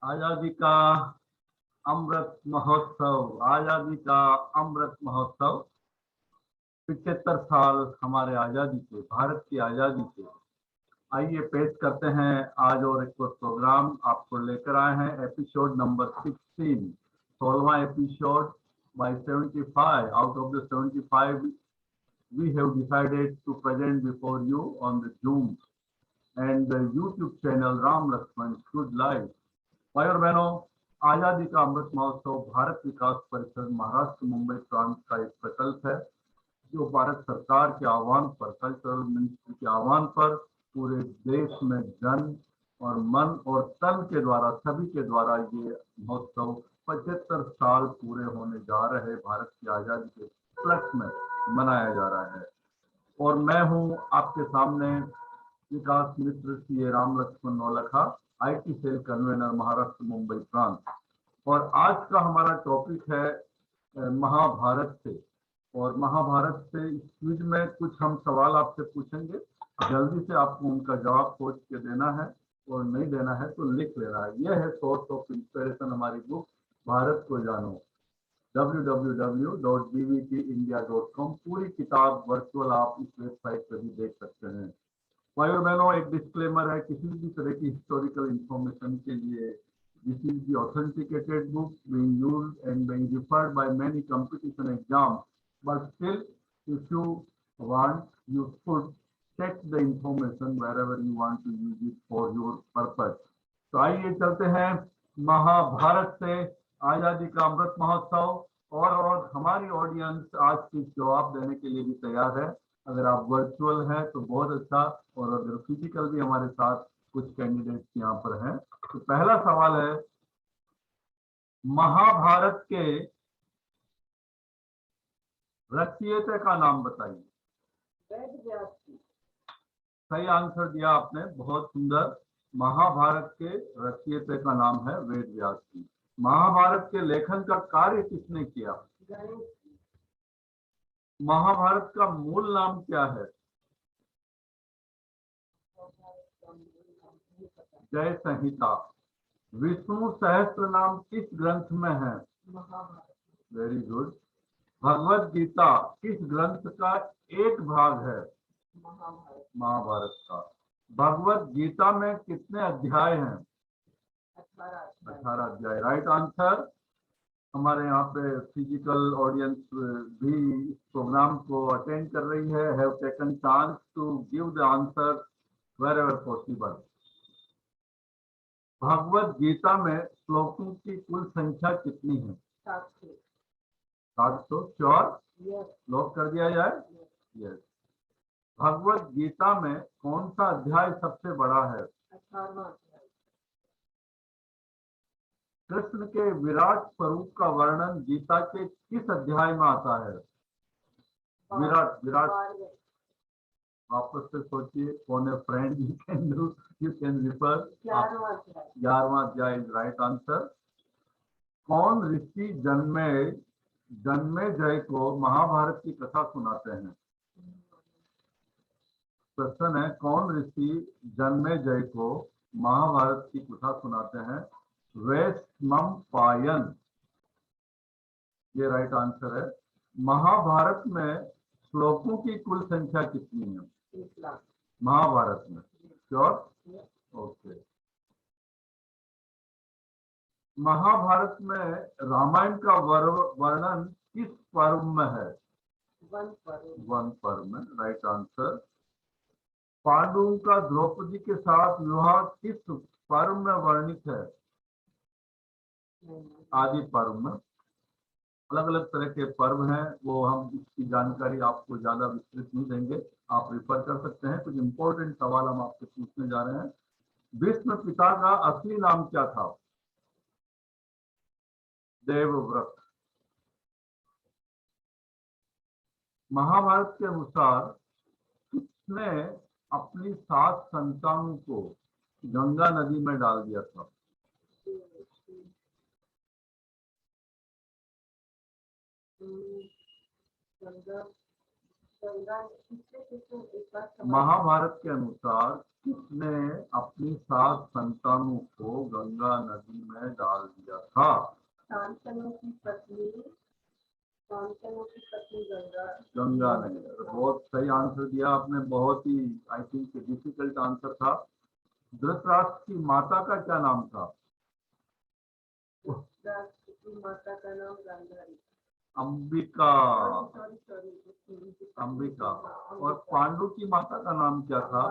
आजादी का अमृत महोत्सव, आजादी का अमृत महोत्सव। 75 साल हमारे आजादी के, भारत की आजादी के। आइए पेश करते हैं आज और एक प्रोग्राम आपको लेकर आए हैं, एपिसोड नंबर 16, 16वां episode. by 75 out of the 75 we have decided to present before you on the Zoom and the YouTube channel Ram Lakshman Should Live। भाई और बहनों, आजादी का अमृत महोत्सव भारत विकास परिषद महाराष्ट्र मुंबई प्रांत का एक प्रकल्प है जो भारत सरकार के आह्वान पर, कल्चरल मिनिस्ट्री के आह्वान पर पूरे देश में जन और मन और तन के द्वारा, सभी के द्वारा ये महोत्सव 75 साल पूरे होने जा रहे भारत की आजादी के उपलक्ष्य में मनाया जा रहा है। और मैं हूं आपके सामने Vikas Mitra Shri Ram Laxman Naulakha, IT cell convenor Maharashtra Mumbai प्रांत। और आज का हमारा टॉपिक है महाभारत से। और महाभारत से इस क्विज में कुछ हम सवाल आपसे पूछेंगे, जल्दी से आपको उनका जवाब सोच के देना है, और नहीं देना है तो लिख लेना है। यह है सोर्स ऑफ इंस्पिरेशन, हमारी बुक भारत को जानो, www.bvtindia.com। पूरी किताब वर्चुअल आप इस वेबसाइट पर भी देख सकते हैं। भाई और बहनों, एक डिस्क्लेमर है, किसी भी तरह की हिस्टोरिकल इंफॉर्मेशन के लिए this is the authenticated book being used and being referred by many competition exams, but still if you want you should check the information wherever you want to use it for your purpose। तो आइए चलते हैं महाभारत से, आजादी का अमृत महोत्सव। और हमारी audience आज के जवाब देने के लिए भी तैयार है। अगर आप वर्चुअल हैं तो बहुत अच्छा, और अगर फिजिकल भी हमारे साथ कुछ कैंडिडेट्स यहाँ पर हैं। तो पहला सवाल है, महाभारत के रचयिता का नाम बताइए। सही आंसर दिया आपने, बहुत सुंदर। महाभारत के रचयिता का नाम है वेद व्यास जी। महाभारत के लेखन का कार्य किसने किया? महाभारत का मूल नाम क्या है? जय संहिता। विष्णु सहस्त्र नाम किस ग्रंथ में है? Very good. भगवत गीता किस ग्रंथ का एक भाग है? महाभारत का। भगवत गीता में कितने अध्याय हैं? 18 अध्याय। Right answer. हमारे यहाँ पे फिजिकल ऑडियंस भी इस प्रोग्राम को अटेंड कर रही है, have taken chance to give the answer wherever possible. Bhagavad Gita में श्लोकों की कुल संख्या कितनी है? 700। श्योर? लॉक कर दिया जाए? यस। भगवत गीता में कौन सा अध्याय सबसे बड़ा है? 18वां। कृष्ण के विराट स्वरूप का वर्णन गीता के किस अध्याय में आता है? विराट। वापस से सोचिए, कौन है फ्रेंड, यू कैन रिफर। 11वां अध्याय इज राइट आंसर। कौन ऋषि जन्मेजय को महाभारत की कथा सुनाते हैं? प्रश्न है, कौन ऋषि जन्मेजय को महाभारत की कथा सुनाते हैं? वैशंपायन, ये राइट आंसर है। महाभारत में श्लोकों की कुल संख्या कितनी है? 30 लाख महाभारत में। श्योर? ओके। महाभारत में रामायण का वर्णन किस पर्व में है? वन पर्व में। Right answer. पांडवों का द्रौपदी के साथ विवाह किस पर्व में वर्णित है? आदि पर्व में। अलग अलग तरह के पर्व हैं, वो हम इसकी जानकारी आपको ज्यादा विस्तृत नहीं देंगे, आप रिफर कर सकते हैं। कुछ इंपॉर्टेंट सवाल हम आपसे पूछने जा रहे हैं। भीष्म पिता का असली नाम क्या था? देवव्रत। महाभारत के अनुसार किसने अपनी 7 संतानों को गंगा नदी में डाल दिया था? महाभारत के अनुसार किसने अपनी 7 संतानों को गंगा नदी में डाल दिया था? शांतनु की पत्नी गंगा। गंगा नदी। बहुत सही आंसर दिया आपने, बहुत ही आई थिंक डिफिकल्ट आंसर था। धृतराष्ट्र की माता का क्या नाम था? धृतराष्ट्र की माता का नाम गांधारी। अंबिका। सॉरी अंबिका। और पांडु की माता का नाम क्या था?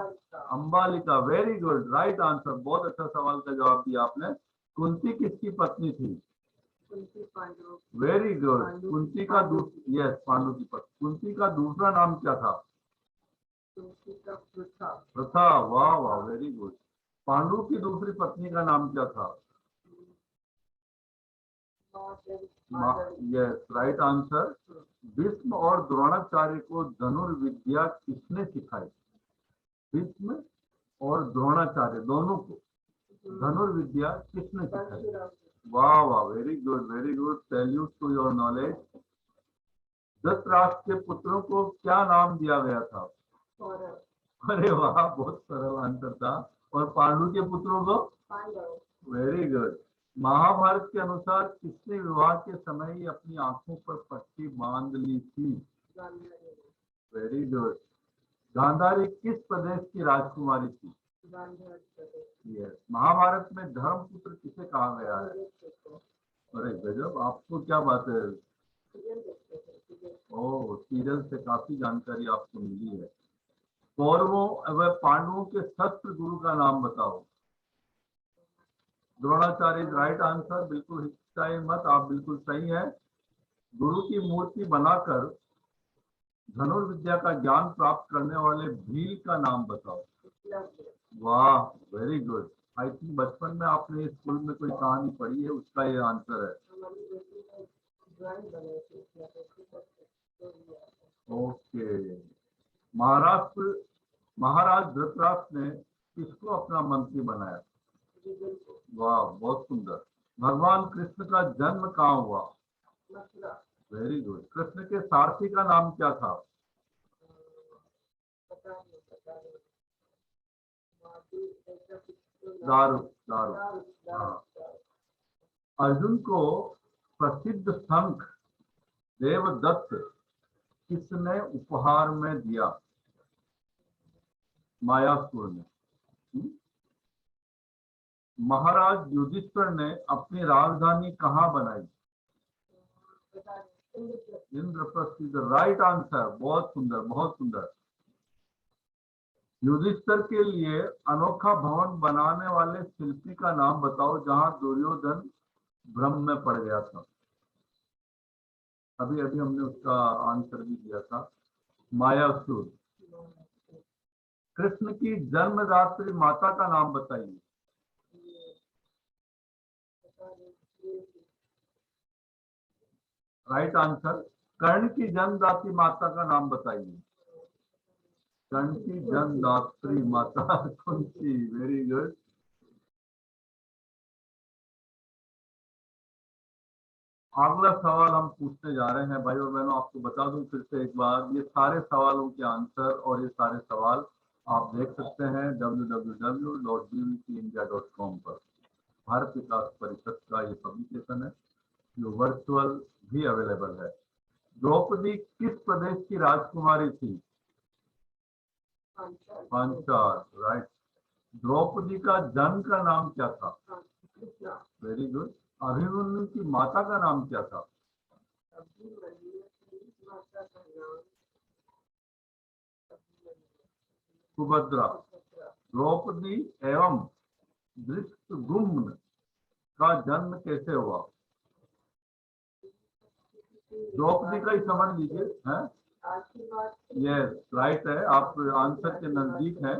Ambalika. Very good, right answer. बहुत अच्छा सवाल का जवाब दिया आपने। कुंती किसकी पत्नी थी? पांडु। Very good. कुंती का यस, पांडु की पत्नी। कुंती का दूसरा नाम क्या था? प्रथा। वाह वाह, वेरी गुड। पांडु की दूसरी पत्नी का नाम क्या था? Yes, right answer. भीष्म और द्रोणाचार्य को धनुर्विद्या किसने सिखाई? भीष्म और द्रोणाचार्य दोनों को धनुर्विद्या किसने सिखाई? वाह वाह, very good, very good. Salute to your knowledge. Dhritarashtra के पुत्रों को क्या नाम दिया गया था? अरे वाह, बहुत सरल आंसर था। और पांडु के पुत्रों को? Very good. महाभारत के अनुसार किसने विवाह के समय ही अपनी आंखों पर पट्टी बांध ली थी? Very good. गांधारी किस प्रदेश की राजकुमारी थी? यस। महाभारत में धर्मपुत्र किसे कहा गया है? अरे गजब, आपको क्या बात है। ओह, सीरियल से काफी जानकारी आपको मिली है। कौरवों व पांडवों के शस्त्र गुरु का नाम बताओ। Dronacharya right answer. बिल्कुल हिचकिचाए मत, आप बिल्कुल सही है। गुरु की मूर्ति बनाकर धनुर्विद्या का ज्ञान प्राप्त करने वाले भील का नाम बताओ। वाह, वेरी गुड। आई थिंक बचपन में आपने स्कूल में कोई कहानी पढ़ी है, उसका ये आंसर है। ओके। महाराज धृतराष्ट्र ने किसको अपना मंत्री बनाया? वाह, बहुत सुंदर। भगवान कृष्ण का जन्म कहाँ हुआ? Very good. कृष्ण के सारथी का नाम क्या था? दारू। दारू। हाँ। अर्जुन को प्रसिद्ध शंख देवदत्त किसने उपहार में दिया? मायासुर ने। महाराज युधिष्ठिर ने अपनी राजधानी कहाँ बनाई? इंद्रप्रस्थ। Right answer. बहुत सुंदर, बहुत सुंदर। युधिष्ठिर के लिए अनोखा भवन बनाने वाले शिल्पी का नाम बताओ, जहां दुर्योधन भ्रम में पड़ गया था। अभी अभी हमने उसका आंसर भी दिया था, मायासुर। कृष्ण की जन्मदात्री माता का नाम बताइए। Right answer. कर्ण की जन्मदात्री माता का नाम बताइए। कर्ण की जन्मदात्री माता कुंती। Very good. अगला सवाल हम पूछने जा रहे हैं भाई और बहनों। आपको बता दूं फिर से एक बार, ये सारे सवालों के आंसर और ये सारे सवाल आप देख सकते हैं www.bvcindia.com पर। भारत विकास परिषद का ये पब्लिकेशन है जो वर्चुअल भी अवेलेबल है। द्रौपदी किस प्रदेश की राजकुमारी थी? पांचाल। राइट। द्रौपदी का जन्म का नाम क्या था? Very good. अभिमन्यु की माता का नाम क्या था? सुभद्रा। द्रौपदी एवं धृष्टद्युम्न का जन्म कैसे हुआ? द्रौपदी का ही समझ लीजिए है। यस, राइट है, आप आंसर के नजदीक हैं।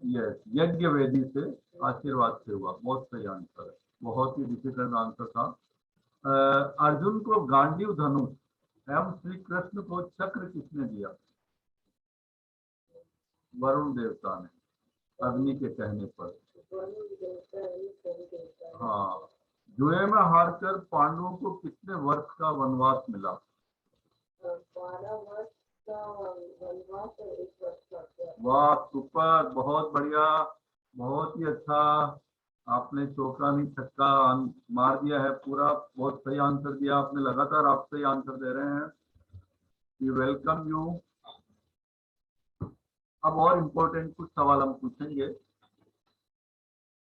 यस, यज्ञ वेदी से आशीर्वाद से हुआ। बहुत सही आंसर है, बहुत ही डिफिकल्ट आंसर था। अर्जुन को गांडीव धनुष एवं श्री कृष्ण को चक्र किसने दिया? वरुण देवता ने, अग्नि के कहने पर। हाँ। जुए में हारकर पांडवों को कितने वर्ष का वनवास मिला? 12 वर्ष का वनवास और 1 वर्ष का। वाह, सुपर, बहुत बढ़िया। बहुत ही अच्छा, आपने चौका नहीं छक्का मार दिया है पूरा, बहुत सही आंसर दिया आपने, लगातार आप सही आंसर दे रहे हैं, वी वेलकम यू। अब और इम्पोर्टेंट कुछ सवाल हम पूछेंगे।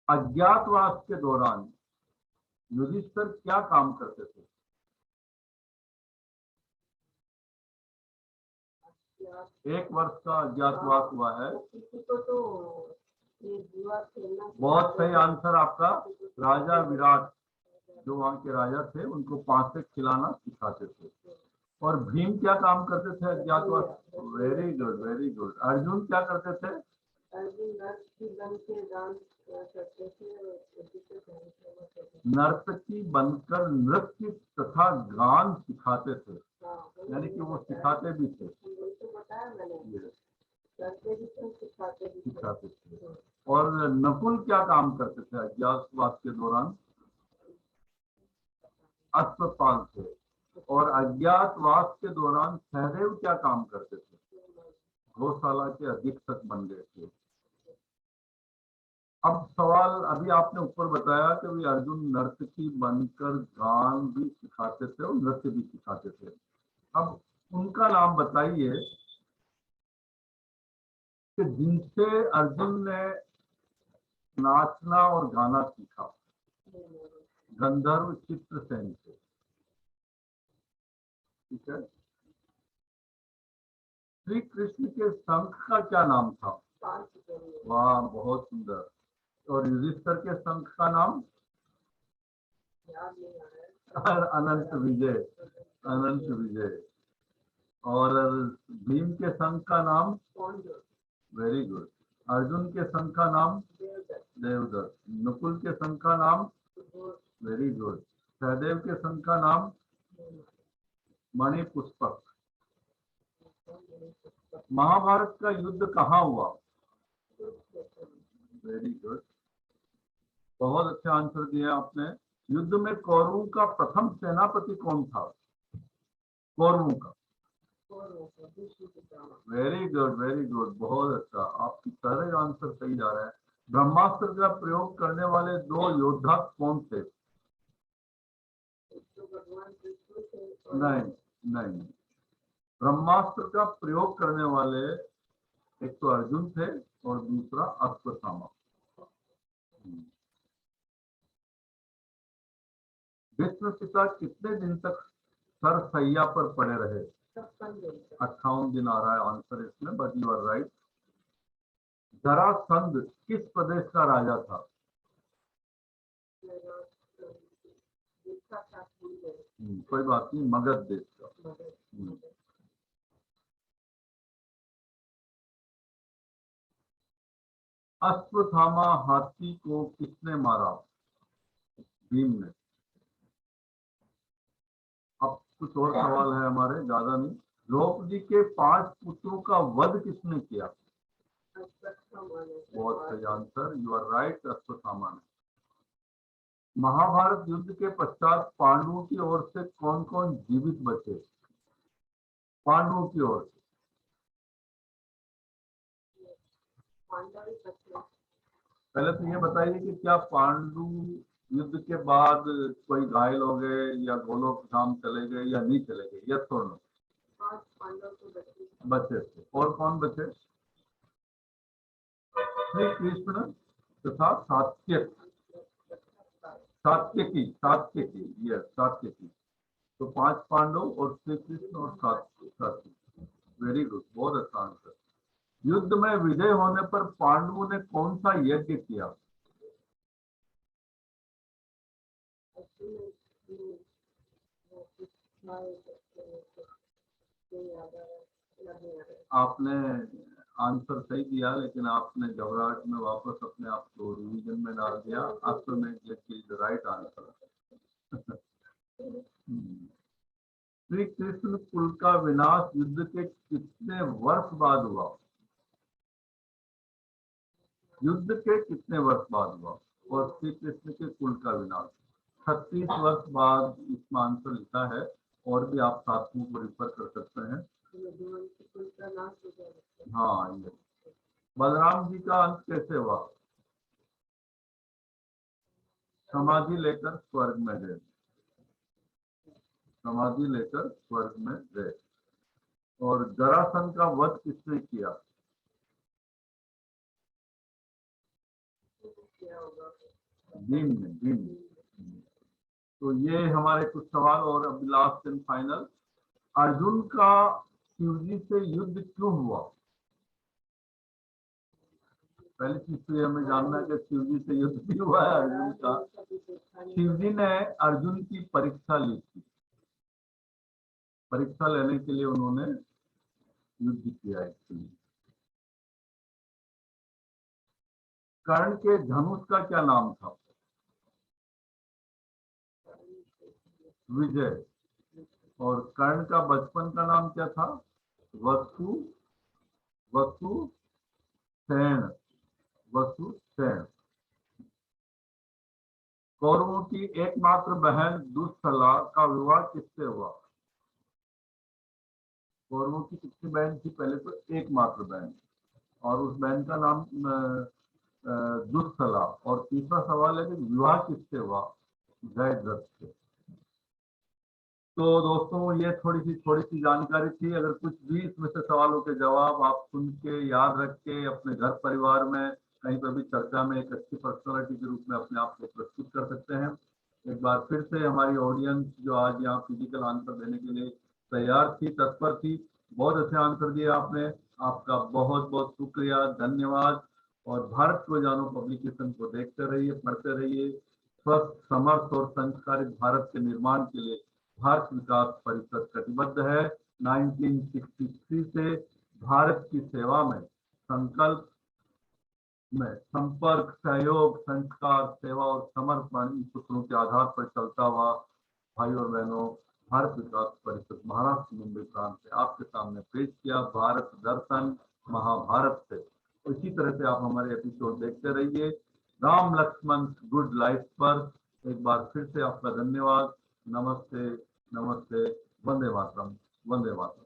अज्ञातवास के दौरान युधिष्ठिर क्या काम करते थे? एक वर्ष का अज्ञातवास हुआ है। किसी को तो ये जुआ खेलना बहुत सही आंसर आपका। राजा विराट, जो वहां के राजा थे, उनको पांसे खिलाना सिखाते थे। और भीम क्या काम करते थे अज्ञातवास? Very good, very good. Arjun क्या करते थे? अर्जुन नर्स की बन के डांस करते थे और युधिष्ठिर गान सेवा करते थे। नर्तकी बनकर नृत्य तथा गान सिखाते थे, हाँ, यानी कि वो सिखाते भी थे। वही तो बताया मैंने, ये करते भी थे सिखाते भी थे। सिखाते थे। और नकुल क्या काम करते थे अज्ञातवास के दौरान? अस्पताल थे। और अज्ञातवास के दौरान सहदेव क्या काम करते थे? गौशाला के अधीक्षक बन गए थे। अब सवाल, अभी आपने ऊपर बताया कि भी अर्जुन नर्तकी बनकर गान भी सिखाते थे और नृत्य भी सिखाते थे। अब उनका नाम बताइए कि जिनसे अर्जुन ने नाचना और गाना सीखा। गंधर्व चित्रसेन से, ठीक है। श्री कृष्ण के शंख का क्या नाम था? वाह, बहुत सुंदर। और युधिष्ठिर के शंख का नाम? अनंत विजय, अनंत विजय। और भीम के शंख का नाम? Very good. अर्जुन के शंख का नाम? देवदत्त। नकुल के शंख का नाम? Very good. सहदेव के शंख का नाम? मणिपुष्पक। महाभारत का युद्ध कहाँ हुआ? वेरी गुड, बहुत अच्छा आंसर दिया आपने। युद्ध में कौरवों का प्रथम सेनापति कौन था? कौरवों का। वेरी गुड, वेरी गुड, बहुत अच्छा। आपके सारे आंसर सही जा रहे हैं। ब्रह्मास्त्र का प्रयोग करने वाले दो योद्धा कौन थे? नहीं, नहीं, ब्रह्मास्त्र का प्रयोग करने वाले एक तो अर्जुन थे और दूसरा अश्वत्थामा। भीष्म पिता कितने दिन तक सरसैया पर पड़े रहे? 58 दिन आ रहा है आंसर इसमें, but you are right. Jarasandh किस प्रदेश का राजा था? कोई बात नहीं, मगध देश का। अश्वत्थामा हाथी को किसने मारा? भीम ने। अब कुछ और सवाल है हमारे, ज्यादा नहीं। द्रौपदी के 5 पुत्रों का वध किसने किया? बहुत सही answer, you are right, Ashwatthama ने। महाभारत युद्ध के पश्चात पांडवों की ओर से कौन कौन जीवित बचे? पांडवों की ओर से। पहले तो ये बताइए कि क्या पांडु युद्ध के बाद कोई घायल हो गए या गोलोकधाम चले गए या नहीं चले गए? यस और नो? 5 पांडव तो बचे थे। और कौन बचे? श्री कृष्ण तथा सात्यकी, सात्यकी, यस, सात्यकी। तो 5 पांडव और श्री कृष्ण और सात्यकी। वेरी गुड, बहुत अच्छा आंसर। युद्ध में विजय होने पर पांडवों ने कौन सा यज्ञ किया? आपने आंसर सही दिया, लेकिन आपने घबराहट में वापस अपने आप को रिवीजन में डाल दिया। असल में ये राइट आंसर। श्री कृष्ण कुल का विनाश युद्ध के कितने वर्ष बाद हुआ? युद्ध के कितने वर्ष बाद हुआ? और श्री कृष्ण के कुल का विनाश 36 वर्ष बाद इसमें आंसर लिखा है। और भी आप साथियों को रिफर कर सकते हैं। हाँ, ये बलराम जी का अंत कैसे हुआ? समाधि लेकर स्वर्ग में गए, समाधि लेकर स्वर्ग में गए। और जरासंध का वध किसने किया? क्या होगा? भीम ने, भीम। तो ये हमारे कुछ सवाल। और अब लास्ट एंड फाइनल, अर्जुन का शिवजी से युद्ध क्यों हुआ? पहली चीज तो ये हमें जानना है कि शिवजी से युद्ध भी हुआ है अर्जुन का। शिवजी ने अर्जुन की परीक्षा ली थी, परीक्षा लेने के लिए उन्होंने युद्ध किया एक्चुअली। कर्ण के धनुष का क्या नाम था? विजय। और कर्ण का बचपन का नाम क्या था? वसु, वसुसेन, वसुसेन। कौरवों की एकमात्र बहन दुस्सला का विवाह किससे हुआ? कौरवों की कितनी बहन थी? पहले तो एकमात्र बहन, और उस बहन का नाम दुस्सला। और तीसरा सवाल है कि विवाह किससे हुआ? जयद्रथ से। तो दोस्तों ये थोड़ी सी जानकारी थी। अगर कुछ भी इसमें से सवालों के जवाब आप सुन के याद रख के अपने घर परिवार में कहीं पर भी चर्चा में एक अच्छी पर्सनालिटी के रूप में अपने आप को प्रस्तुत कर सकते हैं। एक बार फिर से हमारी ऑडियंस जो आज यहाँ फिजिकल आंसर देने के लिए तैयार थी, तत्पर थी, बहुत अच्छे आंसर दिए आपने। आपका बहुत बहुत शुक्रिया, धन्यवाद। और भारत को जानो पब्लिकेशन को देखते रहिए, पढ़ते रहिए। स्वस्थ, समर्थ और संस्कारित भारत के निर्माण के लिए भारत विकास परिषद कटिबद्ध है। 1963 से भारत की सेवा में संकल्प में संपर्क, सहयोग, संस्कार, सेवा और समर्पण इन सूत्रों के आधार पर चलता हुआ भाई और बहनों, भारत विकास परिषद महाराष्ट्र मुंबई प्रांत से आपके सामने पेश किया भारत दर्शन महाभारत से। इसी तरह से आप हमारे एपिसोड देखते रहिए राम लक्ष्मण गुड लाइफ पर। एक बार फिर से आपका धन्यवाद। नमस्ते, नमस्ते। वंदे मातरम, वंदे मातरम।